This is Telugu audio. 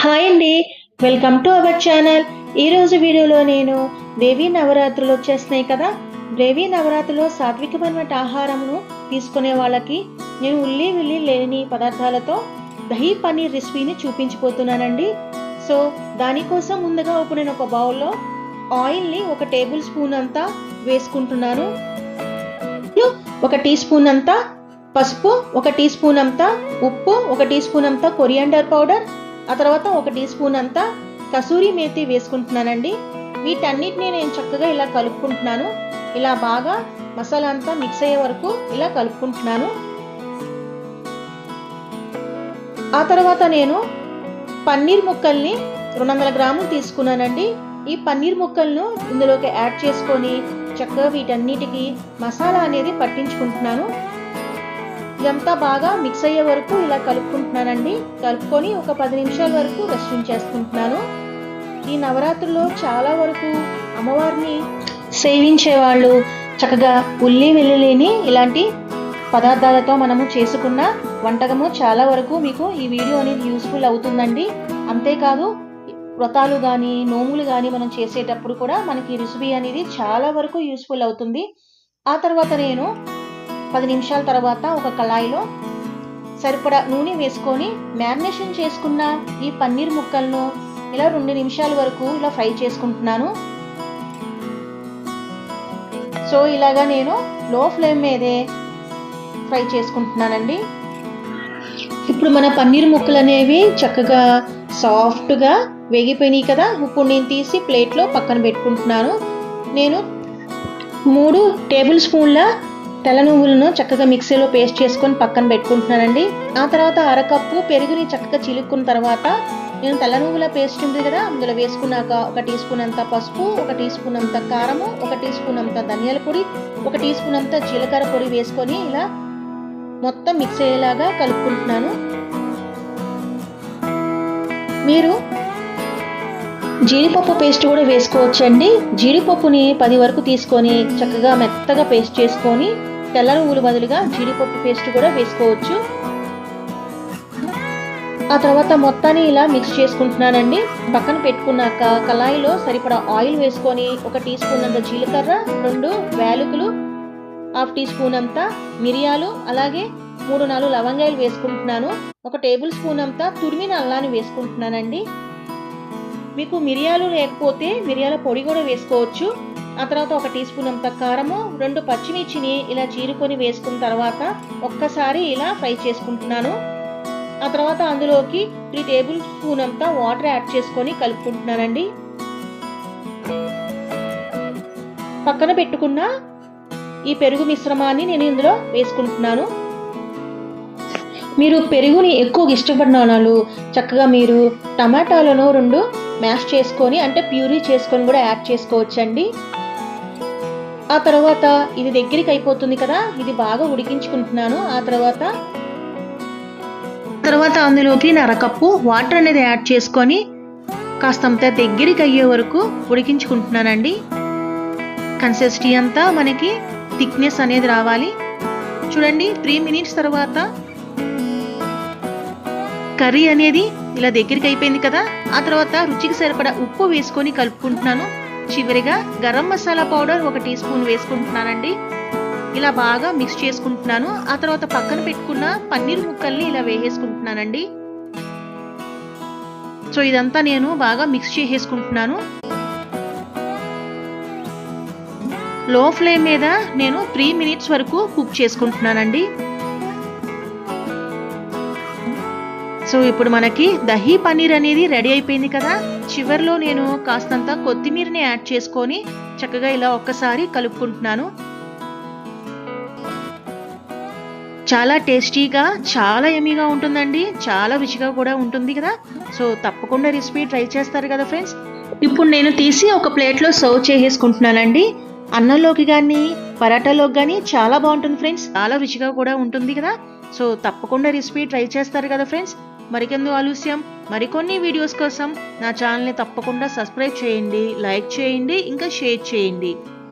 హాయ్ అండి, వెల్కమ్ టు అవర్ ఛానల్. ఈరోజు వీడియోలో నేను దేవీ నవరాత్రులు వచ్చేస్తున్నాయి కదా. దేవీ నవరాత్రిలో సాత్వికమైన ఆహారమును తీసుకునే వాళ్ళకి నేను ఉల్లి లేని పదార్థాలతో దహీ పన్నీర్ రెసిపీని చూపించిపోతున్నానండి. సో దానికోసం ముందుగా ఇప్పుడు నేను ఒక బౌల్లో ఆయిల్ని 1 టేబుల్ స్పూన్ అంతా వేసుకుంటున్నాను. 1 టీ స్పూన్ అంతా పసుపు, 1 టీ స్పూన్ అంతా ఉప్పు, 1 టీ స్పూన్ అంతా కొరియాండర్ పౌడర్, ఆ తర్వాత 1 టీ స్పూన్ అంతా కసూరి మేతి వేసుకుంటున్నానండి. వీటన్నిటిని నేను చక్కగా ఇలా కలుపుకుంటున్నాను. ఇలా బాగా మసాలా అంతా మిక్స్ అయ్యే వరకు ఇలా కలుపుకుంటున్నాను. ఆ తర్వాత నేను పన్నీర్ ముక్కల్ని 200 గ్రాములు తీసుకున్నానండి. ఈ పన్నీర్ ముక్కలను ఇందులోకి యాడ్ చేసుకొని చక్కగా వీటన్నిటికీ మసాలా అనేది పట్టించుకుంటున్నాను. ఇదంతా బాగా మిక్స్ అయ్యే వరకు ఇలా కలుపుకుంటున్నానండి. కలుపుకొని ఒక 10 నిమిషాల వరకు రెస్ట్ ఉంచేసుకుంటున్నాను. ఈ నవరాత్రుల్లో చాలా వరకు అమ్మవారిని సేవించే వాళ్ళు చక్కగా ఉల్లి వెల్లుల్లిని ఇలాంటి పదార్థాలతో మనము చేసుకున్న వంటకము చాలా వరకు మీకు ఈ వీడియో అనేది యూస్ఫుల్ అవుతుందండి. అంతేకాదు వ్రతాలు కానీ నోములు కానీ మనం చేసేటప్పుడు కూడా మనకి రెసిపీ అనేది చాలా వరకు యూస్ఫుల్ అవుతుంది. ఆ తర్వాత నేను 10 నిమిషాల తర్వాత ఒక కళాయిలో సరిపడా నూనె వేసుకొని మ్యారినేషన్ చేసుకున్న ఈ పన్నీర్ ముక్కలను ఇలా 2 నిమిషాల వరకు ఇలా ఫ్రై చేసుకుంటున్నాను. సో ఇలాగా నేను లో ఫ్లేమ్ మీదే ఫ్రై చేసుకుంటున్నానండి. ఇప్పుడు మన పన్నీర్ ముక్కలు అనేవి చక్కగా సాఫ్ట్గా వేగిపోయినాయి కదా. ఇప్పుడు నేను తీసి ప్లేట్లో పక్కన పెట్టుకుంటున్నాను. నేను 3 టేబుల్ స్పూన్ల తెల్ల నువ్వులను చక్కగా మిక్సీలో పేస్ట్ చేసుకొని పక్కన పెట్టుకుంటున్నానండి. ఆ తర్వాత 1/2 కప్పు పెరుగుని చక్కగా చిలుక్కున్న తర్వాత నేను తెల్ల నువ్వుల పేస్ట్ ఉంది కదా, అందులో వేసుకున్నాక 1 టీ స్పూన్ అంత పసుపు, 1 టీ స్పూన్ అంత కారము, 1 టీ స్పూన్ అంత ధనియాల పొడి, 1 టీ స్పూన్ అంత జీలకర్ర పొడి వేసుకొని ఇలా మొత్తం మిక్స్ అయ్యేలాగా కలుపుకుంటున్నాను. మీరు జీడిపప్పు పేస్ట్ కూడా వేసుకోవచ్చండి. జీడిపప్పుని 10 వరకు తీసుకొని చక్కగా మెత్తగా పేస్ట్ చేసుకొని తెల్ల నువ్వులు బదులుగా జీడిపప్పు పేస్ట్ కూడా వేసుకోవచ్చు. ఆ తర్వాత మొత్తాన్ని ఇలా మిక్స్ చేసుకుంటున్నానండి. పక్కన పెట్టుకున్నాక కళాయిలో సరిపడా ఆయిల్ వేసుకొని 1 టీ స్పూన్ అంత జీలకర్ర, 2 వేలుకులు, 1/2 టీ స్పూన్ అంత మిరియాలు, అలాగే 3-4 లవంగాయలు వేసుకుంటున్నాను. 1 టేబుల్ స్పూన్ అంతా తురిమిన అల్లాన్ని వేసుకుంటున్నానండి. మీకు మిరియాలు లేకపోతే మిరియాల పొడి కూడా వేసుకోవచ్చు. ఆ తర్వాత 1 టీ స్పూన్ అంత కారము, 2 పచ్చిమిర్చిని ఇలా చీరుకొని వేసుకున్న తర్వాత ఒక్కసారి ఇలా ఫ్రై చేసుకుంటున్నాను. ఆ తర్వాత అందులోకి 3 టేబుల్ స్పూన్ అంతా వాటర్ యాడ్ చేసుకొని కలుపుకుంటున్నానండి. పక్కన పెట్టుకున్న ఈ పెరుగు మిశ్రమాన్ని నేను ఇందులో వేసుకుంటున్నాను. మీరు పెరుగుని ఎక్కువ ఇష్టపడిన వాళ్ళు చక్కగా మీరు టమాటాలను 2 మ్యాష్ చేసుకొని అంటే ప్యూరీ చేసుకొని కూడా యాడ్ చేసుకోవచ్చండి. ఆ తర్వాత ఇది దగ్గరికి అయిపోతుంది కదా, ఇది బాగా ఉడికించుకుంటున్నాను. ఆ తర్వాత అందులోకి 1/2 కప్పు వాటర్ అనేది యాడ్ చేసుకొని కాస్తంత దగ్గరికి అయ్యే వరకు ఉడికించుకుంటున్నానండి. కన్సిస్టెన్సీ అంతా మనకి థిక్నెస్ అనేది రావాలి. చూడండి 3 మినిట్స్ తర్వాత కర్రీ అనేది ఇలా దగ్గరికి అయిపోయింది కదా. ఆ తర్వాత రుచికి సరిపడా ఉప్పు వేసుకొని కలుపుకుంటున్నాను. చివరిగా garam masala powder 1 teaspoon వేసుకుంటున్నానండి. ఇలా బాగా మిక్స్ చేసుకుంటున్నాను. ఆ తర్వాత పక్కన పెట్టుకున్న పన్నీర్ ముక్కల్ని ఇలా వేసేసుకుంటున్నానండి. సో ఇదంతా నేను బాగా మిక్స్ చేసేసుకుంటున్నాను. లో ఫ్లేమ్ మీద నేను 3 మినిట్స్ వరకు కుక్ చేసుకుంటున్నానండి. సో ఇప్పుడు మనకి దహీ పన్నీర్ అనేది రెడీ అయిపోయింది కదా. చివరిలో నేను కాస్తంత కొత్తిమీరని యాడ్ చేసుకొని చక్కగా ఇలా ఒక్కసారి కలుపుకుంటున్నాను. చాలా టేస్టీగా, చాలా యమ్మీగా ఉంటుందండి. చాలా రుచిగా కూడా ఉంటుంది కదా. సో తప్పకుండా రెసిపీ ట్రై చేస్తారు కదా ఫ్రెండ్స్. ఇప్పుడు నేను తీసి ఒక ప్లేట్లో సర్వ్ చేసేసుకుంటున్నానండి. అన్నంలోకి కానీ పరాటాలోకి కానీ చాలా బాగుంటుంది ఫ్రెండ్స్. చాలా రుచిగా కూడా ఉంటుంది కదా. సో తప్పకుండా రెసిపీ ట్రై చేస్తారు కదా ఫ్రెండ్స్. మరికెందుకు ఆలస్యం, మరికొన్ని వీడియోస్ కోసం నా ఛానల్ని తప్పకుండా సబ్స్క్రైబ్ చేయండి, లైక్ చేయండి, ఇంకా షేర్ చేయండి.